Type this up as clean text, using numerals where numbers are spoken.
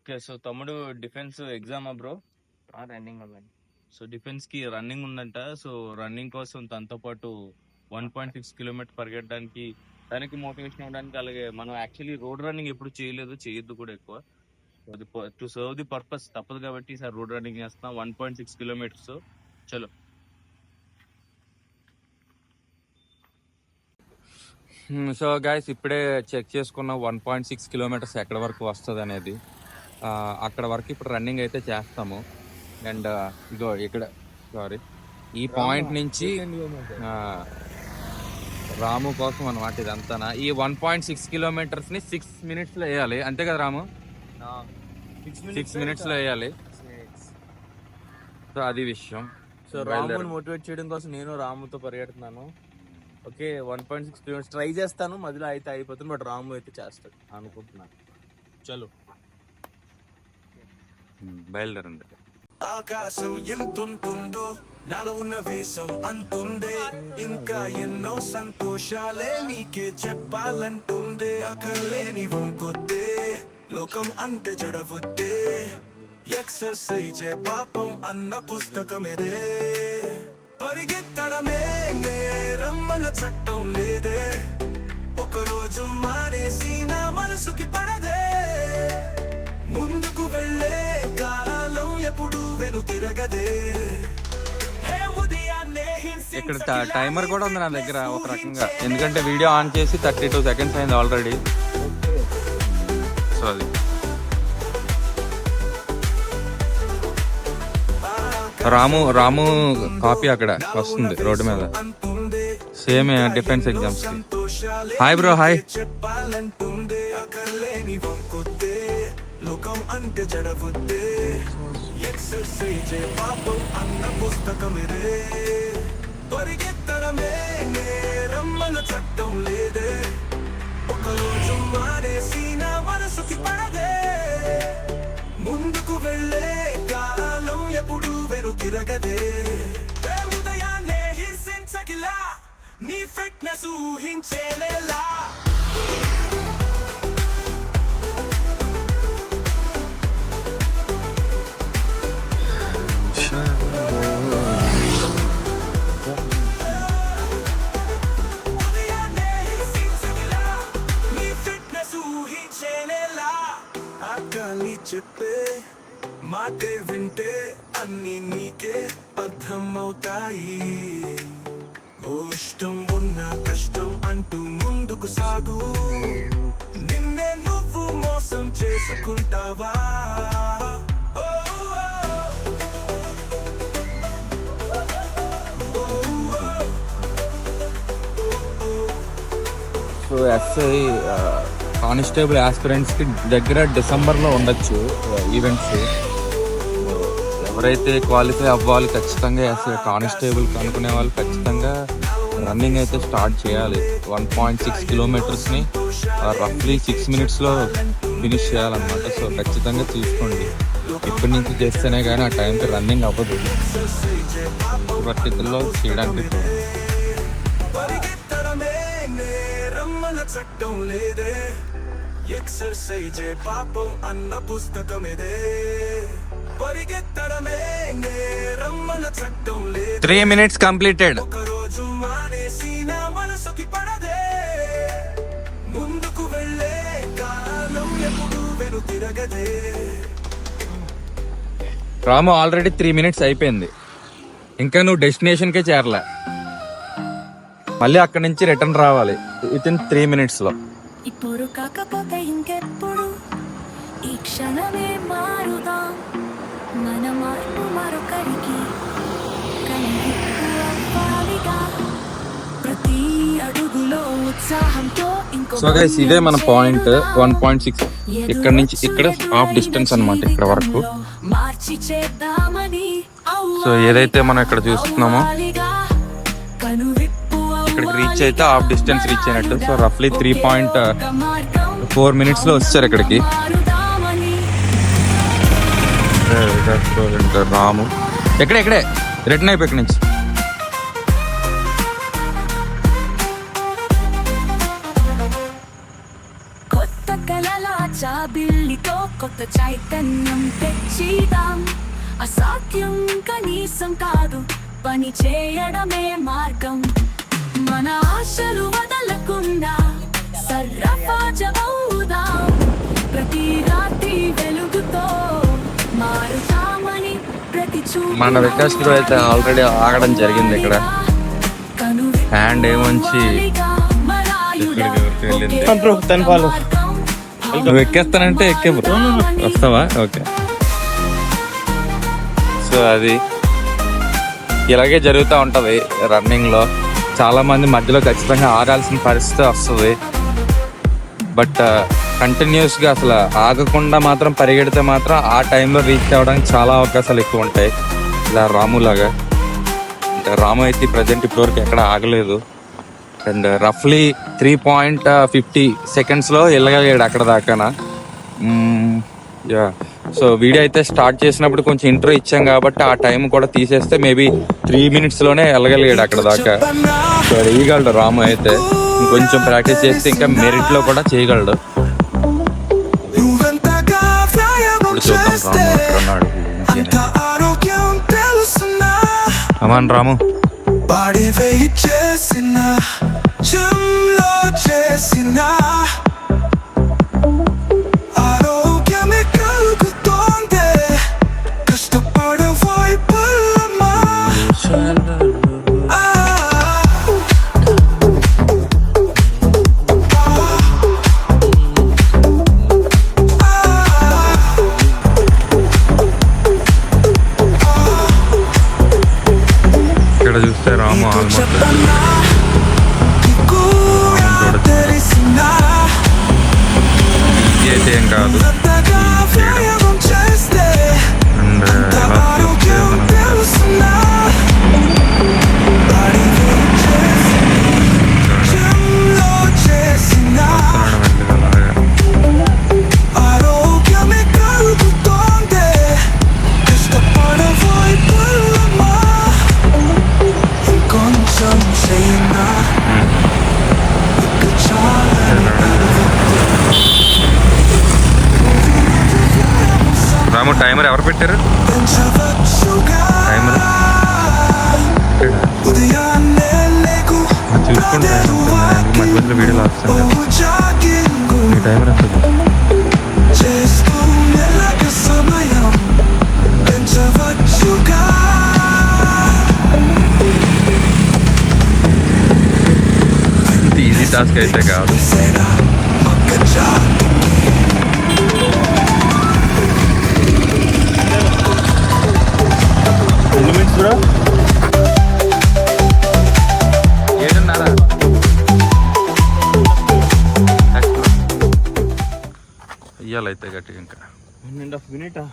Okay. So తమ్ముడు defence ఎగ్జామా bro? Running ఉందండి. So defence కి రన్నింగ్ ఉందంట. సో రన్నింగ్ కోసం తనతో పాటు 1.6 కిలోమీటర్ పరిగెట్టడానికి తనకి మోటివేషన్ ఇవ్వడానికి, అలాగే మనం యాక్చువల్లీ రోడ్ రన్నింగ్ ఎప్పుడు చేయలేదు, చేయొద్దు కూడా ఎక్కువ. అది టు సర్వ్ ది పర్పస్ తప్పదు కాబట్టి ఈసారి రోడ్ రన్నింగ్ చేస్తున్నాం 1.6 కిలోమీటర్స్. చలో. సో గైస్ ఇప్పుడే చెక్ చేసుకున్న 1.6 కిలోమీటర్స్ ఎక్కడ వరకు వస్తుంది అనేది. అక్కడ వరకు ఇప్పుడు రన్నింగ్ అయితే చేస్తాము. అండ్ ఇగో ఇక్కడ సారీ ఈ పాయింట్ నుంచి రాము కోసం అనమాట ఇదంతా. ఈ 1.6 కిలోమీటర్స్ ని 6 minutes లో వేయాలి, అంతే కదా రాము? 6 minutes లో వేయాలి. సో అది విషయం. సో రాముని మోటివేట్ చేయడం కోసం నేను రాముతో పరిగెడుతున్నాను. ఓకే, 1.6 కిలోమీటర్స్ ట్రై చేస్తాను, మధ్యలో అయితే అయిపోతుంది, బట్ రాము అయితే చేస్తాడు అనుకుంటున్నాను. చలో బయలుదేరండి. ఆకాశం ఎంతుంటుందో నాలో ఉన్న వేసం అంతుండే, ఇంకా ఎన్నో సంతోషాలే నీకే చెప్పాలంటుండే. అక్కర్లేని వంకొద్దే లోకం అంటే జడవద్దే, ఎక్సర్సైజే పాపం అన్న పుస్తకమేదే. పరిగెత్తడమే నేరమ్మల చట్టం లేదే, ఒకరోజు మానేసి నా మనసుకి పడదే. ముందుకు వెళ్ళే కాలం ఎప్పుడు వెనుతిరగదే. ఇక్కడ టైమర్ కూడా ఉంది నా దగ్గర ఒక రకంగా, ఎందుకంటే వీడియో ఆన్ చేసి 32 seconds అయింది ఆల్రెడీ. సో అది రాము కాపీ అక్కడ వస్తుంది రోడ్డు మీద, సేమ్ డిఫెన్స్ ఎగ్జామ్స్ కి. Hi bro, hi. లోకం అంటే జడవద్దే, ఎక్సర్సైజే పాపం అన్న పుస్తకమేదే. పరిగెత్తడమే నేరమ్మల చట్టం లేదే, ఒకరోజు మానేసి నా మనసుకి పడదే. ముందుకు వెళ్ళే కాలం ఎప్పుడు వెనుతిరగదే. ఉదయాన్నే హింసించకిలా నీ ఫిట్నెస్ ఊహించేలా. చెప్పే మాటే వింటే అన్ని నీకే అర్థమవుతాయి. ఓ ఇష్టం ఉన్న కష్టం అంటూ ముందుకు సాగు, నిన్నే నువ్వు మోసం చేసుకుంటావా? సో ఎస్ఐ కానిస్టేబుల్ ఆస్పిరెంట్స్కి దగ్గర డిసెంబర్లో ఉండొచ్చు ఈవెంట్స్. ఎవరైతే క్వాలిఫై అవ్వాలి ఖచ్చితంగా ఎస్ఐ కానిస్టేబుల్ అనుకునే వాళ్ళు ఖచ్చితంగా రన్నింగ్ అయితే స్టార్ట్ చేయాలి. 1.6 కిలోమీటర్స్ని రఫ్లీ 6 minutesలో ఫినిష్ చేయాలన్నమాట. సో ఖచ్చితంగా చూసుకోండి, ఇప్పటి నుంచి చేస్తేనే కానీ ఆ టైంకి రన్నింగ్ అవ్వదు. పరిస్థితుల్లో చేయడానికి చట్టం లేదే, ఎక్సర్సైజే పాపం అన్న పుస్తకమేదే. పరిగెత్తడమే నేరమ్మల చట్టం లేదే, 3 minutes కంప్లీటెడ్. ఒకరోజు మానేసి నా మనసుకి పడదే. ముందుకు వెళ్ళే కాలం ఎప్పుడు వెనుతిరగదే. రాము ఆల్రెడీ 3 minutes అయిపోయింది, ఇంకా నువ్వు డెస్టినేషన్కే చేరలే. మళ్ళీ అక్కడి నుంచి రిటర్న్ రావాలి వితిన్ 3 minutesలో. ఇప్పుడు కాకపోతే ఇంకెప్పుడు ఈ క్షణమే మారుదాం, మన మార్పు మరొకరికి ప్రతి అడుగులో ఉత్సాహంతో. సో గైస్ ఇదే మన పాయింట్ 1.6. ఇక్కడ నుంచి ఇక్కడ హాఫ్ డిస్టెన్స్ అన్నమాట ఇక్కడ వరకు. సో ఏదైతే మనం ఇక్కడ చూస్తున్నామో ఇక్కడికి రీచ్ అయితే హాఫ్ డిస్టెన్స్ రీచ్ అయినట్టు. సో రఫ్లీ 3.4 minutesలో వచ్చారు ఇక్కడికి. రాము ఎక్కడే రిటర్న్ అయిపోయి ఇక్కడి నుంచి. కొత్త కలల చాబిల్లితో కొత్త చైతన్యం తెచ్చిదాం. అసాధ్యం కనీసం కాదు, పని చేయడమే మార్గం. మన ఆశలు వదలకుండా సర్వజమవుదాం. ప్రతి రాత్రి వెలుగుతో మారుతామని ప్రతి చూపు మన వికాస్ బ్రో అయితే ఆల్రెడీ ఆగడం జరిగింది ఇక్కడ. హ్యాండ్ ఏమొంచి బ్రో తను ఫాలో. నువ్వు ఎక్కేస్తానంటే ఎక్కే బ్రో. వస్తావా? ఓకే. సో అది ఇలాగే జరుగుతూ ఉంటుంది రన్నింగ్లో. చాలామంది మధ్యలో ఖచ్చితంగా ఆగాల్సిన పరిస్థితి వస్తుంది. బట్ కంటిన్యూస్గా అసలు ఆగకుండా మాత్రం పరిగెడితే మాత్రం ఆ టైంలో రీచ్ అవ్వడానికి చాలా అవకాశాలు ఎక్కువ ఉంటాయి. ఇలా రాములాగా. అంటే రాము అయితే ప్రజెంట్ ఇప్పటివరకు ఎక్కడ ఆగలేదు. అండ్ రఫ్లీ 3.50 సెకండ్స్లో వెళ్ళగలిగాడు అక్కడ దాకానా. యా. సో వీడియో అయితే స్టార్ట్ చేసినప్పుడు కొంచెం ఇంట్రో ఇచ్చాం కాబట్టి ఆ టైం కూడా తీసేస్తే మేబీ 3 మినిట్స్లోనే వెళ్ళగలిగాడు అక్కడ దాకా. సో వేయగలడు రాము అయితే. ఇంకొంచెం ప్రాక్టీస్ చేస్తే ఇంకా మెరిట్లో కూడా చేయగలడు. నువ్వెంతగా వ్యాయామం ఇప్పుడు చూద్దాం చేస్తే రాము ఎక్కడ ఉన్నాడు. అంత ఆరోగ్యం తెలుసునా. అమాన్ రాము. బాడీ వెయిట్ చేసిన జిమ్లో చేసిన ఆరోగ్యమే కలుగుతోంది. కష్టపడే వైపులమా. ఇక్కడ చూస్తే రాము ఆల్మోస్ట్ చెప్పనా నీకు తెలిసినా. ఈజీ అయితే ఏం కాదు. నువ్వెంతగా వ్యాయామం చేస్తే అండ్ అంత ఎలా చూస్తే ఆరోగ్యం మనం తెలుసునా. బాడీ వెయిట్ చేసిన జిమ్లో చేసిన అలాగా. ఆరోగ్యమే కలుగుతోంది. కష్టపడే వైపులమా. ఇంకొంచెం చేయనా. ఇక చాలా రాము టైమర్ ఎవరు పెట్టారు? పెంచవచ్చుగా. టైమర్ ఉదయాన్నే లేకు చూసుకుంటాను మధ్య మధ్యలో వీడియోలో వస్తాను. జాగింగు మీ టైమర్ ఎంత? చేస్తూ మెల్లగా సమయం పెంచవచ్చుగా. ఇంత ఈజీ టాస్క్ అయితే కాదు. సేనా మక్క జాగింగ్. ఎన్ని మినిట్స్ బ్రో? 7:30. ఇయ్యాలైతే గట్టిగా ఇంకా 1.5 మినిటా?